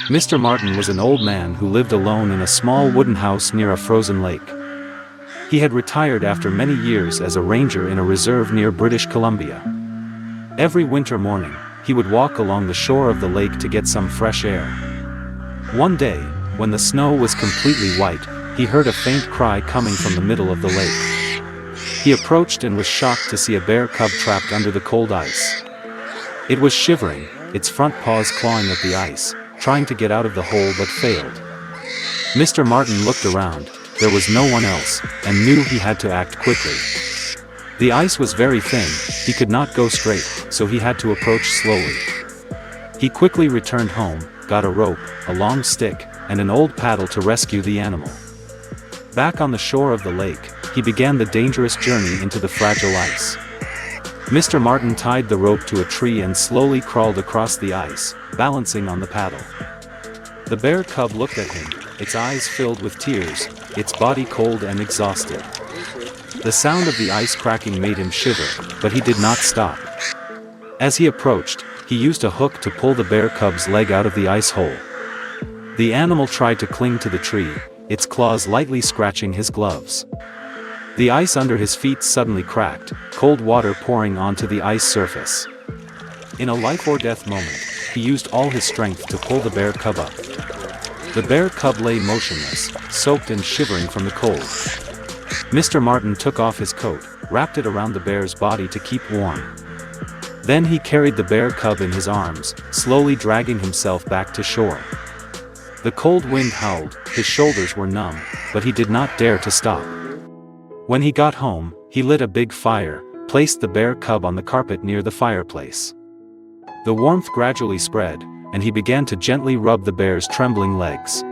Mr. Martin was an old man who lived alone in a small wooden house near a frozen lake. He had retired after many years as a ranger in a reserve near British Columbia. Every winter morning, he would walk along the shore of the lake to get some fresh air. One day, when the snow was completely white, he heard a faint cry coming from the middle of the lake. He approached and was shocked to see a bear cub trapped under the cold ice. It was shivering, its front paws clawing at the ice, trying to get out of the hole but failed. Mr. Martin looked around. There was no one else, and knew he had to act quickly. The ice was very thin, he could not go straight, so he had to approach slowly. He quickly returned home, got a rope, a long stick, and an old paddle to rescue the animal. Back on the shore of the lake, he began the dangerous journey into the fragile ice. Mr. Martin tied the rope to a tree and slowly crawled across the ice, balancing on the paddle. The bear cub looked at him, its eyes filled with tears, its body cold and exhausted. The sound of the ice cracking made him shiver, but he did not stop. As he approached, he used a hook to pull the bear cub's leg out of the ice hole. The animal tried to cling to the tree, its claws lightly scratching his gloves. The ice under his feet suddenly cracked, cold water pouring onto the ice surface. In a life-or-death moment, he used all his strength to pull the bear cub up. The bear cub lay motionless, soaked and shivering from the cold. Mr. Martin took off his coat, wrapped it around the bear's body to keep warm. Then he carried the bear cub in his arms, slowly dragging himself back to shore. The cold wind howled, his shoulders were numb, but he did not dare to stop. When he got home, he lit a big fire, placed the bear cub on the carpet near the fireplace. The warmth gradually spread, and he began to gently rub the bear's trembling legs.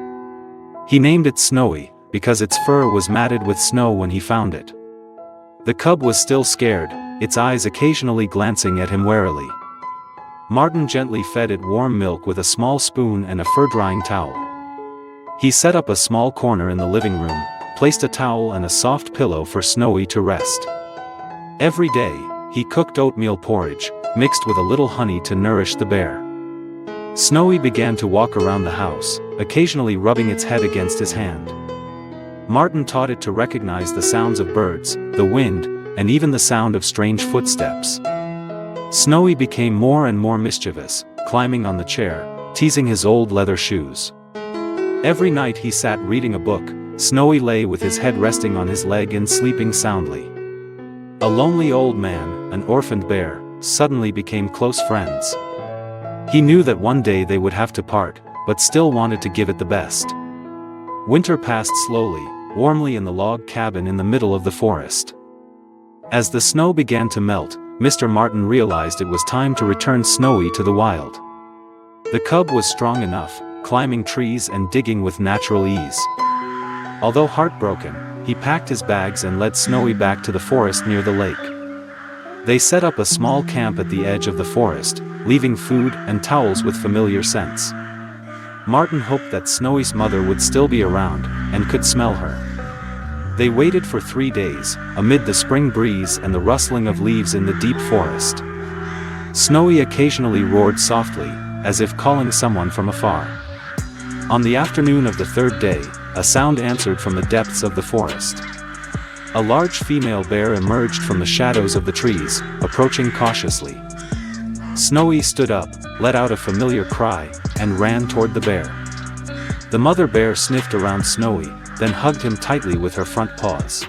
He named it Snowy, because its fur was matted with snow when he found it. The cub was still scared, its eyes occasionally glancing at him warily. Martin gently fed it warm milk with a small spoon and a fur-drying towel. He set up a small corner in the living room, placed a towel and a soft pillow for Snowy to rest. Every day, he cooked oatmeal porridge, mixed with a little honey to nourish the bear. Snowy began to walk around the house, occasionally rubbing its head against his hand. Martin taught it to recognize the sounds of birds, the wind, and even the sound of strange footsteps. Snowy became more and more mischievous, climbing on the chair, teasing his old leather shoes. Every night he sat reading a book. Snowy lay with his head resting on his leg and sleeping soundly. A lonely old man, an orphaned bear, suddenly became close friends. He knew that one day they would have to part, but still wanted to give it the best. Winter passed slowly, warmly in the log cabin in the middle of the forest. As the snow began to melt, Mr. Martin realized it was time to return Snowy to the wild. The cub was strong enough, climbing trees and digging with natural ease. Although heartbroken, he packed his bags and led Snowy back to the forest near the lake. They set up a small camp at the edge of the forest, leaving food and towels with familiar scents. Martin hoped that Snowy's mother would still be around, and could smell her. They waited for 3 days, amid the spring breeze and the rustling of leaves in the deep forest. Snowy occasionally roared softly, as if calling someone from afar. On the afternoon of the 3rd day, a sound answered from the depths of the forest. A large female bear emerged from the shadows of the trees, approaching cautiously. Snowy stood up, let out a familiar cry, and ran toward the bear. The mother bear sniffed around Snowy, then hugged him tightly with her front paws.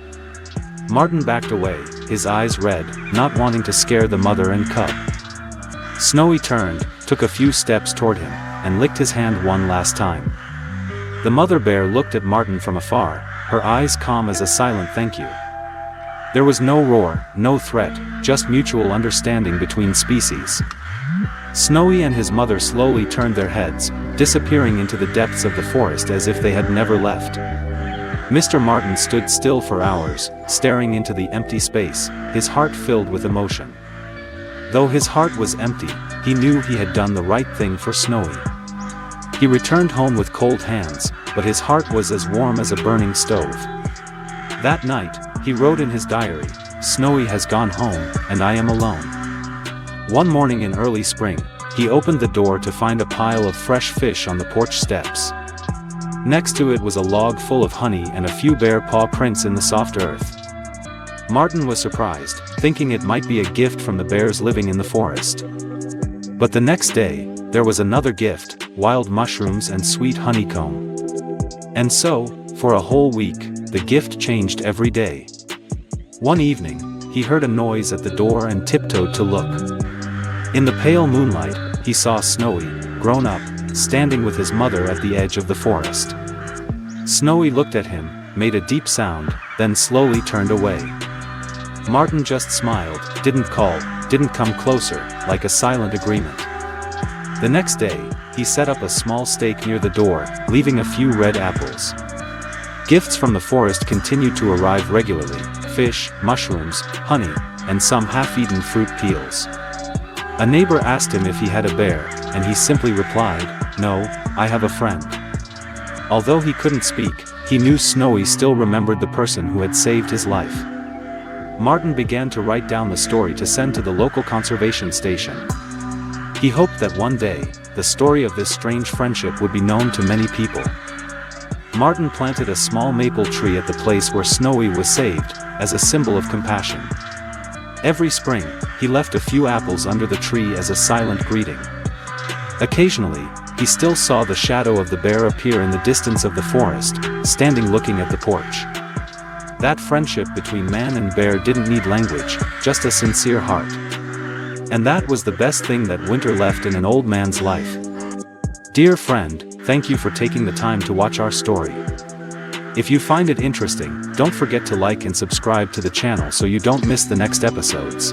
Martin backed away, his eyes red, not wanting to scare the mother and cub. Snowy turned, took a few steps toward him, and licked his hand one last time. The mother bear looked at Martin from afar, her eyes calm as a silent thank you. There was no roar, no threat, just mutual understanding between species. Snowy and his mother slowly turned their heads, disappearing into the depths of the forest as if they had never left. Mr. Martin stood still for hours, staring into the empty space, his heart filled with emotion. Though his heart was empty, he knew he had done the right thing for Snowy. He returned home with cold hands, but his heart was as warm as a burning stove. That night, he wrote in his diary, "Snowy has gone home, and I am alone." One morning in early spring, he opened the door to find a pile of fresh fish on the porch steps. Next to it was a log full of honey and a few bear paw prints in the soft earth. Martin was surprised, thinking it might be a gift from the bears living in the forest. But the next day, there was another gift, wild mushrooms and sweet honeycomb. And so, for a whole week, the gift changed every day. One evening, he heard a noise at the door and tiptoed to look. In the pale moonlight, he saw Snowy, grown up, standing with his mother at the edge of the forest. Snowy looked at him, made a deep sound, then slowly turned away. Martin just smiled, didn't call, didn't come closer, like a silent agreement. The next day, he set up a small stake near the door, leaving a few red apples. Gifts from the forest continued to arrive regularly: fish, mushrooms, honey, and some half-eaten fruit peels. A neighbor asked him if he had a bear, and he simply replied, "No, I have a friend." Although he couldn't speak, he knew Snowy still remembered the person who had saved his life. Martin began to write down the story to send to the local conservation station. He hoped that one day, the story of this strange friendship would be known to many people. Martin planted a small maple tree at the place where Snowy was saved, as a symbol of compassion. Every spring, he left a few apples under the tree as a silent greeting. Occasionally, he still saw the shadow of the bear appear in the distance of the forest, standing looking at the porch. That friendship between man and bear didn't need language, just a sincere heart. And that was the best thing that winter left in an old man's life. Dear friend, thank you for taking the time to watch our story. If you find it interesting, don't forget to like and subscribe to the channel so you don't miss the next episodes.